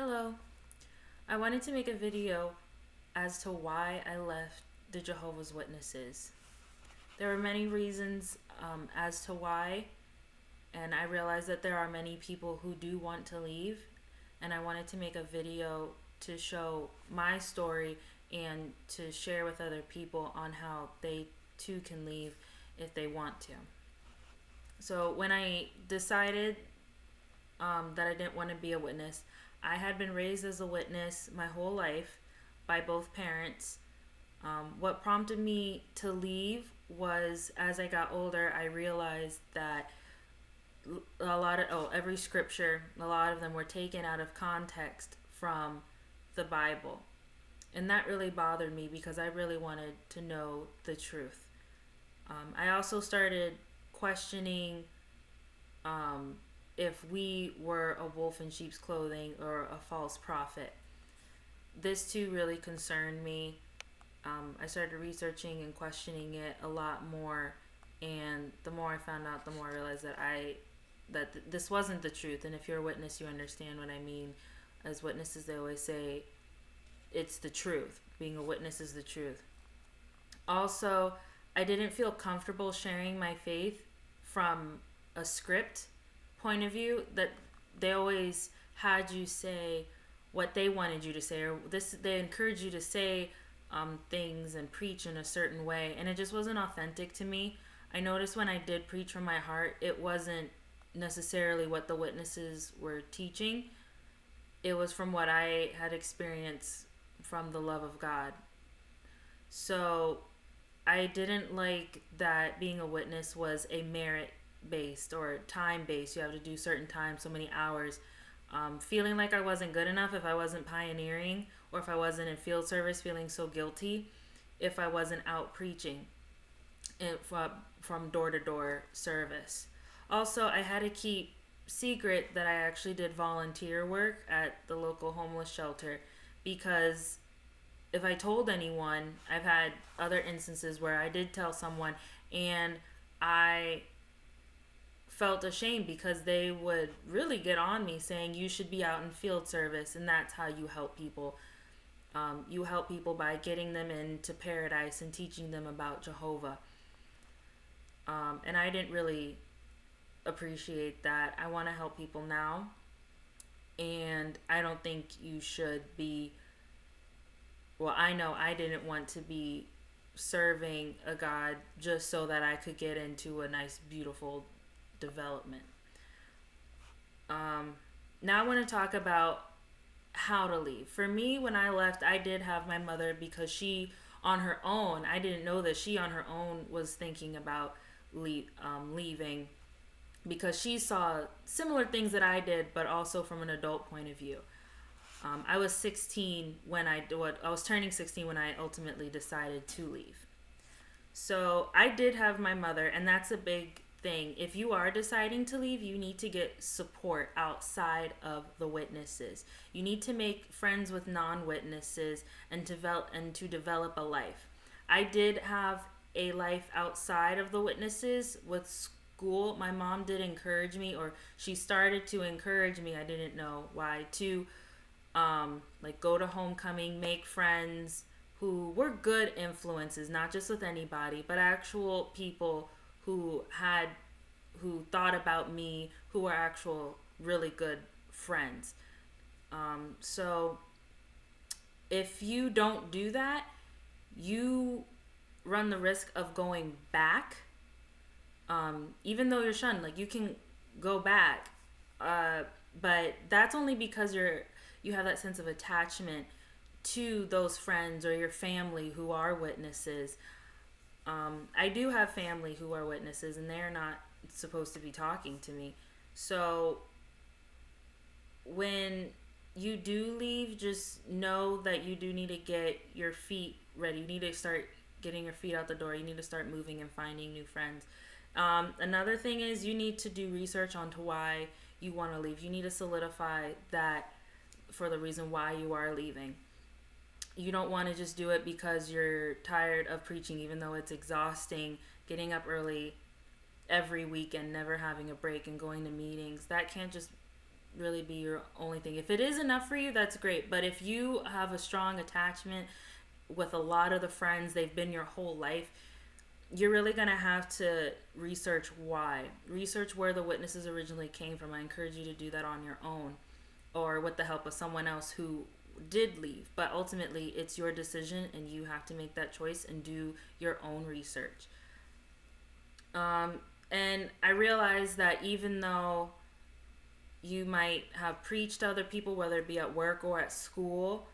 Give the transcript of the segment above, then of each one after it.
Hello. I wanted to make a video as to why I left the Jehovah's Witnesses. There were many reasons as to why, and I realized that there are many people who do want to leave, and I wanted to make a video to show my story and to share with other people on how they too can leave if they want to. So when I decided that I didn't want to be a witness. I had been raised as a witness my whole life by both parents. What prompted me to leave was as I got older, I realized that every scripture, a lot of them were taken out of context from the Bible. And that really bothered me because I really wanted to know the truth. I also started questioning if we were a wolf in sheep's clothing or a false prophet. This too really concerned me. I started researching and questioning it a lot more, and the more I found out, the more I realized that this wasn't the truth. And if you're a witness, you understand what I mean. As witnesses, they always say it's the truth. Being a witness is the truth. Also, I didn't feel comfortable sharing my faith from a script point of view, that they always had you say what they wanted you to say, or they encouraged you to say things and preach in a certain way, and it just wasn't authentic to me. I noticed when I did preach from my heart, it wasn't necessarily what the witnesses were teaching. It was from what I had experienced from the love of God. So I didn't like that being a witness was a merit based or time based. You have to do certain time, so many hours. Feeling like I wasn't good enough if I wasn't pioneering, or if I wasn't in field service, feeling so guilty if I wasn't out preaching from door to door service. Also, I had to keep secret that I actually did volunteer work at the local homeless shelter, because if I told anyone, I've had other instances where I did tell someone and I felt ashamed because they would really get on me saying you should be out in field service, and that's how you help people. You help people by getting them into paradise and teaching them about Jehovah. And I didn't really appreciate that. I want to help people now, and I don't think you should be. Well, I know I didn't want to be serving a God just so that I could get into a nice, beautiful development. Now I want to talk about how to leave. For me, when I left, I did have my mother, because she, on her own, I didn't know that she on her own was thinking about leaving, because she saw similar things that I did, but also from an adult point of view. I was 16 when I was turning 16 when I ultimately decided to leave. So I did have my mother, and that's a big thing. If you are deciding to leave, you need to get support outside of the witnesses. You need to make friends with non-witnesses and to develop a life. I did have a life outside of the witnesses with school. My mom did encourage me, or she started to encourage me. I didn't know why, to like go to homecoming, make friends who were good influences, not just with anybody, but actual people who thought about me, who were actual really good friends. So if you don't do that, you run the risk of going back. Even though you're shunned, like, you can go back, but that's only because you have that sense of attachment to those friends or your family who are witnesses. I do have family who are witnesses, and they're not supposed to be talking to me. So when you do leave, just know that you do need to get your feet ready. You need to start getting your feet out the door. You need to start moving and finding new friends. Another thing is, you need to do research onto why you want to leave. You need to solidify that for the reason why you are leaving. You don't want to just do it because you're tired of preaching, even though it's exhausting, getting up early every weekend, never having a break, and going to meetings. That can't just really be your only thing. If it is enough for you, that's great. But if you have a strong attachment with a lot of the friends, they've been your whole life, you're really going to have to research why. Research where the witnesses originally came from. I encourage you to do that on your own or with the help of someone else who did leave. But ultimately, it's your decision and you have to make that choice and do your own research. And I realize that even though you might have preached to other people, whether it be at work or at school,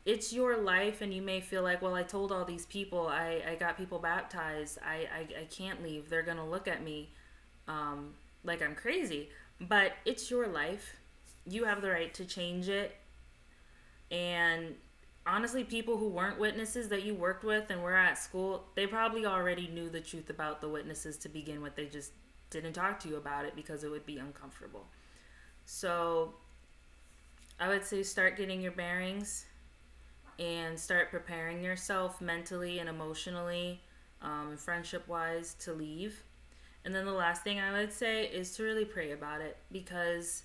it's your life, and you may feel like, well, I told all these people, I got people baptized, I can't leave, they're gonna look at me like I'm crazy. But it's your life, you have the right to change it. And honestly, people who weren't witnesses that you worked with and were at school, they probably already knew the truth about the witnesses to begin with. They just didn't talk to you about it because it would be uncomfortable. So I would say start getting your bearings and start preparing yourself mentally and emotionally and friendship wise to leave. And then the last thing I would say is to really pray about it, because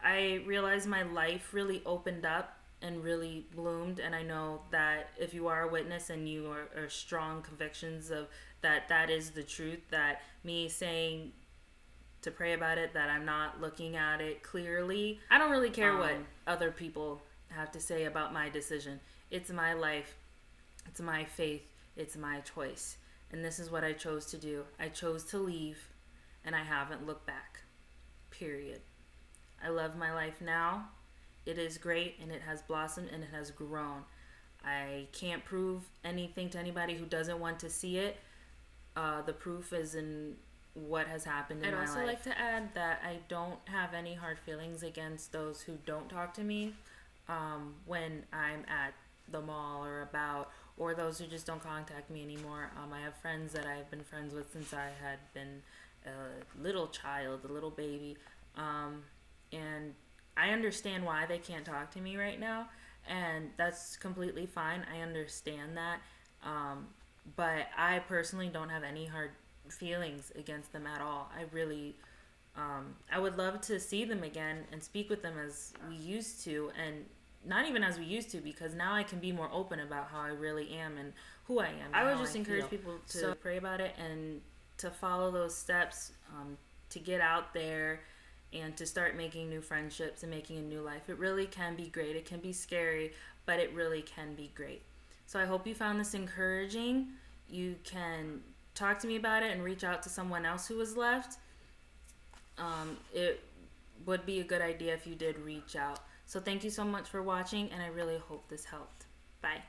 I realized my life really opened up and really bloomed. And I know that if you are a witness and you are strong convictions of that is the truth, that me saying to pray about it, that I'm not looking at it clearly, I don't really care what other people have to say about my decision. It's my life, it's my faith, it's my choice, and this is what I chose to do. I chose to leave, and I haven't looked back, period. I love my life now. It is great, and it has blossomed, and it has grown. I can't prove anything to anybody who doesn't want to see it. The proof is in what has happened in my life. I'd also like to add that I don't have any hard feelings against those who don't talk to me when I'm at the mall or about, or those who just don't contact me anymore. I have friends that I've been friends with since I had been a little child, a little baby, and I understand why they can't talk to me right now, and that's completely fine. I understand that, but I personally don't have any hard feelings against them at all. I really, I would love to see them again and speak with them as we used to, and not even as we used to, because now I can be more open about how I really am and who I am. I would just encourage people to pray about it and to follow those steps, to get out there and to start making new friendships and making a new life. It really can be great. It can be scary, but it really can be great. So I hope you found this encouraging. You can talk to me about it and reach out to someone else who was left. It would be a good idea if you did reach out. So thank you so much for watching, and I really hope this helped. Bye.